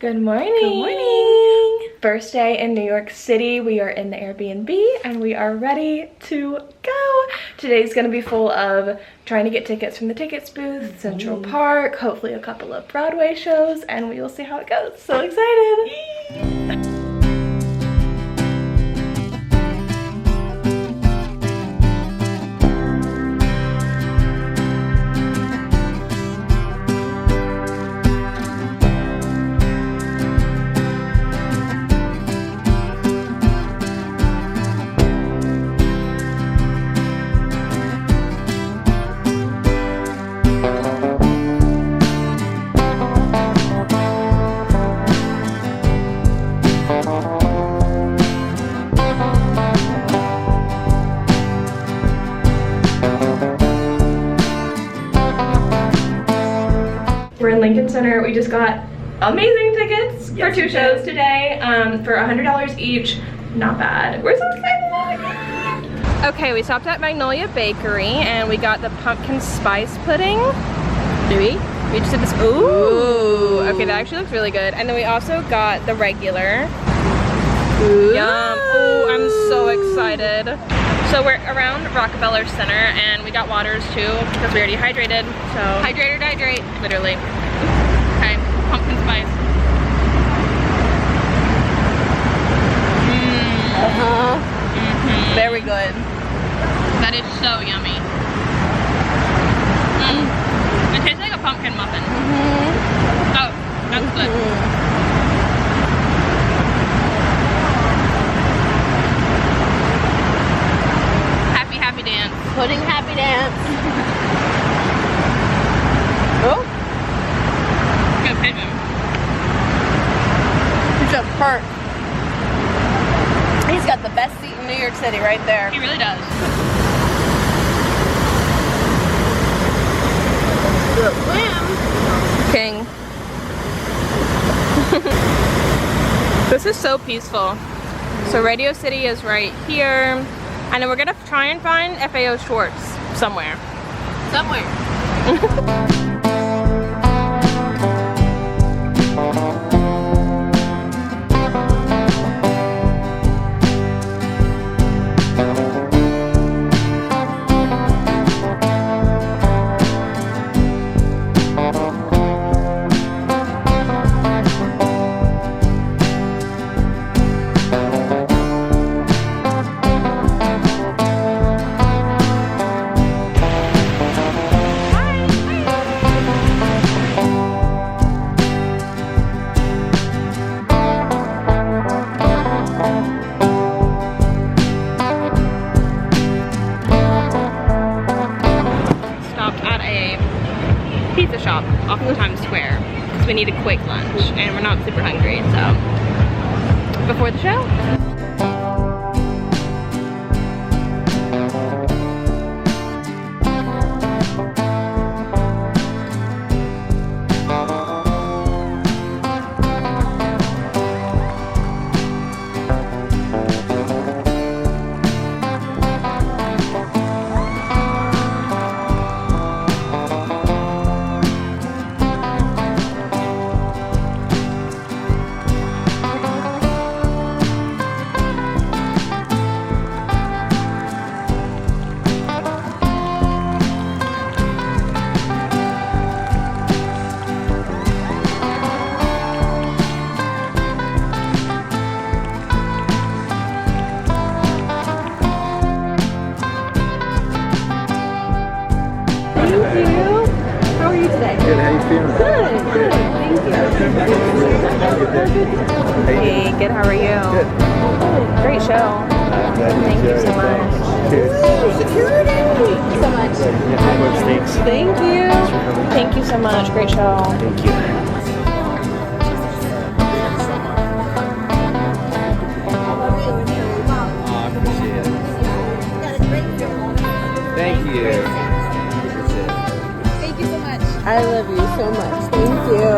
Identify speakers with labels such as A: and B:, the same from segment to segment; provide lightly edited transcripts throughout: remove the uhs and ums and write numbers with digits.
A: Good morning.
B: Good morning.
A: First day in New York City. We are in the Airbnb and we are ready to go. Today's gonna be full of trying to get tickets from the tickets booth, Central Park, hopefully a couple of Broadway shows, and we will see how it goes. So excited. We're in Lincoln Center. We just got amazing tickets for two shows today for $100 each. Not bad. We're so excited. Okay, we stopped at Magnolia Bakery and we got the pumpkin spice pudding. Do we? We just did this. Ooh. Okay, that actually looks really good. And then we also got the regular. Ooh. Yum. Oh, I'm so excited. So we're around Rockefeller Center and we got waters too because we already hydrated. So hydrate or dehydrate, literally. Okay, pumpkin spice. Very good. That is so yummy. It tastes like a pumpkin muffin. Oh, that's good. Happy dance.
B: Pudding happy dance. Oh.
A: Good pigeon.
B: He's a perk. He's got the best seat in New York City right there.
A: He really does. King. This is so peaceful. So Radio City is right here. And then we're gonna try and find FAO Schwartz somewhere. Pizza shop off of Times Square because we need a quick lunch and we're not super hungry, so before the show.
C: Good, how you feeling?
A: Good, thank you. Hey, good, how are you?
C: Good.
A: Great show. Thank you so much.
B: Security. Thank you so much.
A: Thank you. Thank you so much. Great show.
C: Thank you. Thank you.
B: Thank you so much. I love you so much. Thank you.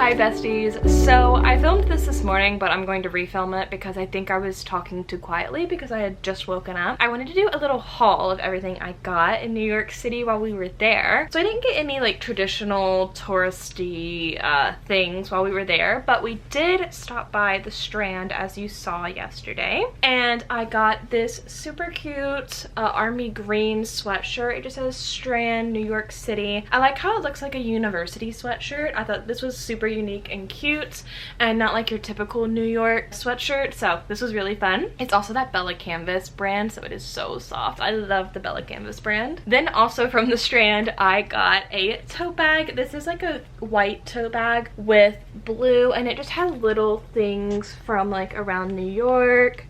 A: Hi besties. So I filmed this morning, but I'm going to refilm it because I think I was talking too quietly because I had just woken up. I wanted to do a little haul of everything I got in New York City while we were there. So I didn't get any like traditional touristy things while we were there, but we did stop by the Strand as you saw yesterday. And I got this super cute army green sweatshirt. It just says Strand, New York City. I like how it looks like a university sweatshirt. I thought this was super unique and cute and not like your typical New York sweatshirt, so this was really fun. It's also that Bella Canvas brand, so it is so soft. I love the Bella Canvas brand. Then also from the Strand, I got a tote bag. This is like a white tote bag with blue, and it just had little things from like around New York,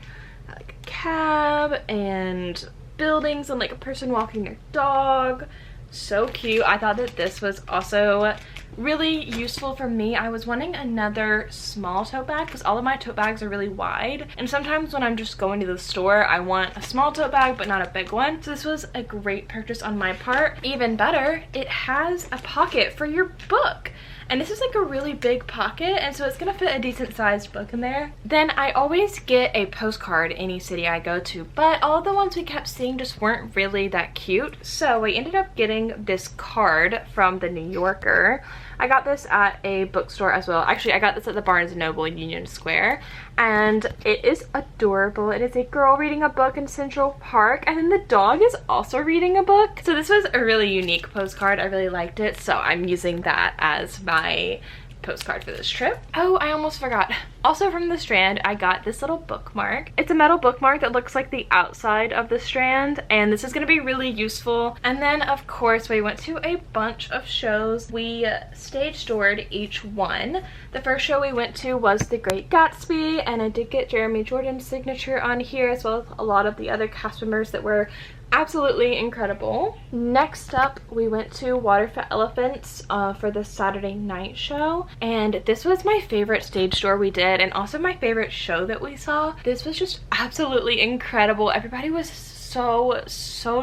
A: like a cab and buildings and like a person walking their dog. So cute. I thought that this was also really useful for me. I was wanting another small tote bag because all of my tote bags are really wide, and sometimes when I'm just going to the store I want a small tote bag but not a big one. So this was a great purchase on my part. Even better, it has a pocket for your book. And this is like a really big pocket, and so it's gonna fit a decent sized book in there. Then I always get a postcard any city I go to, but all the ones we kept seeing just weren't really that cute. So I ended up getting this card from the New Yorker. I got this at a bookstore as well. Actually, I got this at the Barnes & Noble in Union Square, and it is adorable. It is a girl reading a book in Central Park, and then the dog is also reading a book. So this was a really unique postcard. I really liked it, so I'm using that as my postcard for this trip. Oh, I almost forgot. Also from the Strand, I got this little bookmark. It's a metal bookmark that looks like the outside of the Strand, and this is going to be really useful. And then of course we went to a bunch of shows. We stage doored each one. The first show we went to was the Great Gatsby, and I did get Jeremy Jordan's signature on here, as well as a lot of the other cast members that were absolutely incredible. Next up, we went to Water for Elephants for the Saturday night show, and this was my favorite stage door we did, and also my favorite show that we saw. This was just absolutely incredible. Everybody was so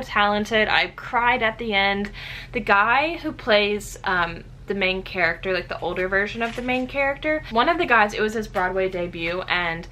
A: talented. I cried at the end. The guy who plays the main character, like the older version of the main character, one of the guys, it was his Broadway debut, and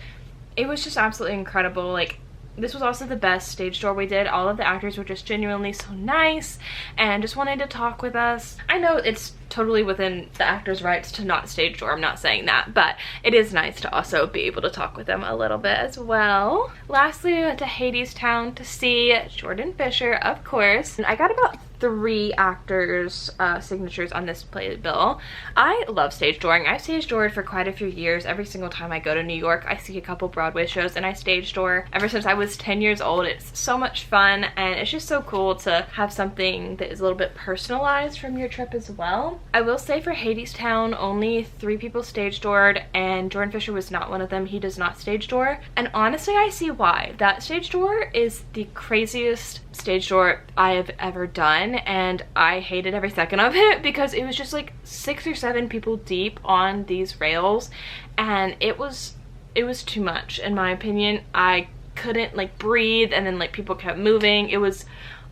A: it was just absolutely incredible. Like, this was also the best stage door we did. All of the actors were just genuinely so nice and just wanted to talk with us. I know it's totally within the actors' rights to not stage door, I'm not saying that, but it is nice to also be able to talk with them a little bit as well. Lastly, we went to Hadestown to see Jordan Fisher, of course. And I got about 3 actors' signatures on this playbill. I love stage dooring. I've stage doored for quite a few years. Every single time I go to New York, I see a couple Broadway shows and I stage door. Ever since I was 10 years old, it's so much fun, and it's just so cool to have something that is a little bit personalized from your trip as well. I will say for Hadestown, only 3 people stage doored, and Jordan Fisher was not one of them. He does not stage door, and honestly I see why. That stage door is the craziest stage door I have ever done, and I hated every second of it because it was just like 6 or 7 people deep on these rails, and it was too much in my opinion. I couldn't like breathe, and then like people kept moving. It was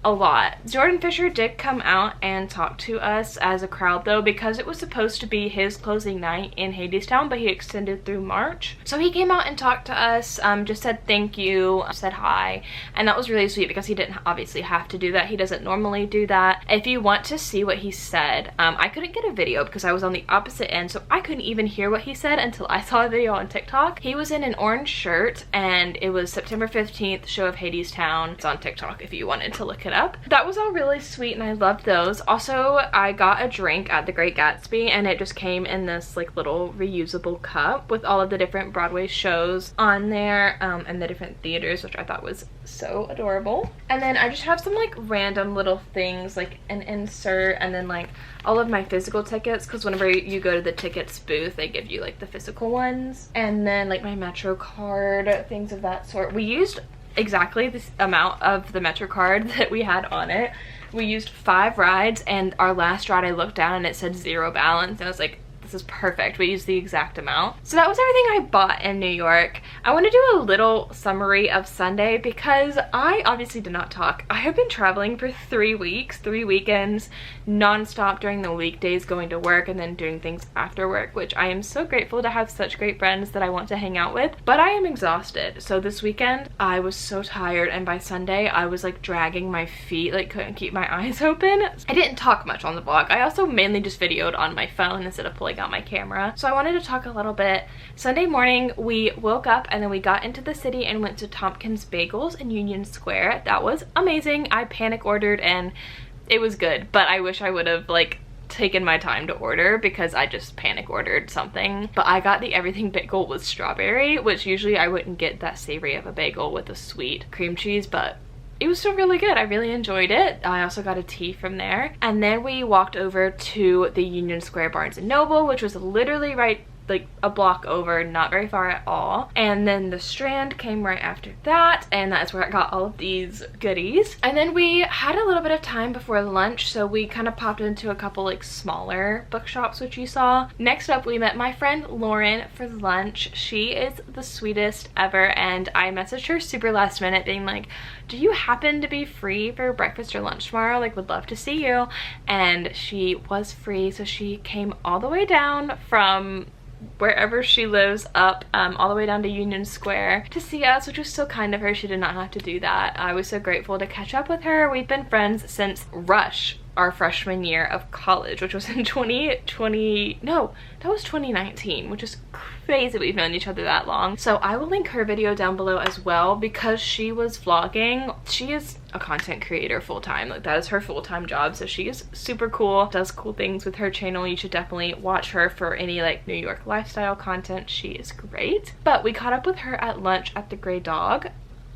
A: a lot. Jordan Fisher did come out and talk to us as a crowd though, because it was supposed to be his closing night in Hadestown, but he extended through March. So he came out and talked to us, just said thank you, said hi, and that was really sweet because he didn't obviously have to do that. He doesn't normally do that. If you want to see what he said, I couldn't get a video because I was on the opposite end, so I couldn't even hear what he said until I saw a video on TikTok. He was in an orange shirt, and it was September 15th show of Hadestown. It's on TikTok if you wanted to look it up. That was all really sweet and I loved those. Also, I got a drink at the Great Gatsby, and it just came in this like little reusable cup with all of the different Broadway shows on there, and the different theaters, which I thought was so adorable. And then I just have some like random little things, like an insert, and then like all of my physical tickets, because whenever you go to the tickets booth they give you like the physical ones, and then like my Metro card, things of that sort. We used exactly this amount of the Metro card that we had on it. We used 5 rides, and our last ride I looked down and it said 0 balance, and I was like, this is perfect. We used the exact amount. So that was everything I bought in New York. I want to do a little summary of Sunday because I obviously did not talk. I have been traveling for 3 weeks, 3 weekends, non-stop during the weekdays, going to work and then doing things after work, which I am so grateful to have such great friends that I want to hang out with. But I am exhausted. So this weekend I was so tired, and by Sunday I was like dragging my feet, like couldn't keep my eyes open. I didn't talk much on the vlog. I also mainly just videoed on my phone instead of pulling out my camera. So I wanted to talk a little bit. Sunday morning we woke up and then we got into the city and went to Tompkins Bagels in Union Square. That was amazing. I panic ordered and it was good, but I wish I would have like taken my time to order because I just panic ordered something. But I got the everything bagel with strawberry, which usually I wouldn't get that savory of a bagel with a sweet cream cheese, but it was still really good. I really enjoyed it. I also got a tea from there. And then we walked over to the Union Square Barnes & Noble, which was literally right like a block over, not very far at all. And then the Strand came right after that, and that's where I got all of these goodies. And then we had a little bit of time before lunch, so we kind of popped into a couple like smaller bookshops, which you saw. Next up, we met my friend Lauren for lunch. She is the sweetest ever, and I messaged her super last minute being like, do you happen to be free for breakfast or lunch tomorrow? Like, would love to see you. And she was free, so she came all the way down from wherever she lives up all the way down to Union Square to see us, which was so kind of her. She did not have to do that. I was so grateful to catch up with her. We've been friends since Rush, our freshman year of college, which was in 2019, which is crazy we've known each other that long. So I will link her video down below as well because she was vlogging. She is a content creator full-time, like that is her full-time job, so she is super cool, does cool things with her channel. You should definitely watch her for any like New York lifestyle content. She is great. But we caught up with her at lunch at the Grey Dog.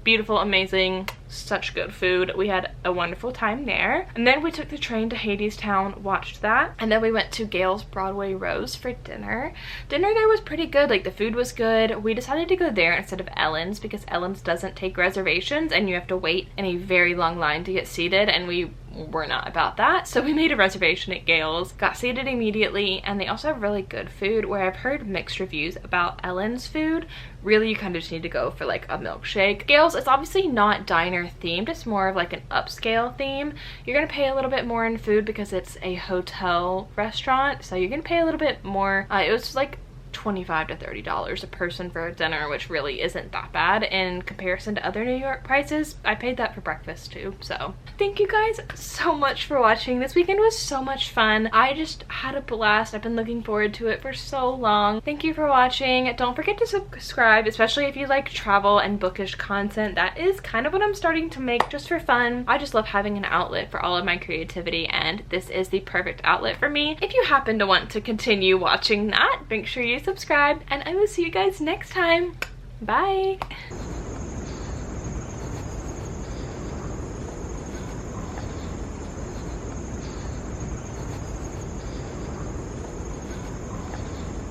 A: Beautiful, amazing, such good food. We had a wonderful time there. And then we took the train to Hadestown, watched that. And then we went to Gail's Broadway Rose for dinner. Dinner there was pretty good, like the food was good. We decided to go there instead of Ellen's because Ellen's doesn't take reservations and you have to wait in a very long line to get seated, and we were not about that. So we made a reservation at Gail's, got seated immediately, and they also have really good food, where I've heard mixed reviews about Ellen's food. Really, you kind of just need to go for like a milkshake. Gail's, it's obviously not diner themed, it's more of like an upscale theme. You're gonna pay a little bit more in food because it's a hotel restaurant, so you're gonna pay a little bit more. It was like $25 to $30 a person for a dinner, which really isn't that bad in comparison to other New York prices. I paid that for breakfast too. So thank you guys so much for watching. This weekend was so much fun. I just had a blast. I've been looking forward to it for so long. Thank you for watching. Don't forget to subscribe, especially if you like travel and bookish content. That is kind of what I'm starting to make just for fun. I just love having an outlet for all of my creativity, and this is the perfect outlet for me. If you happen to want to continue watching that, make sure you subscribe, and I will see you guys next time. Bye.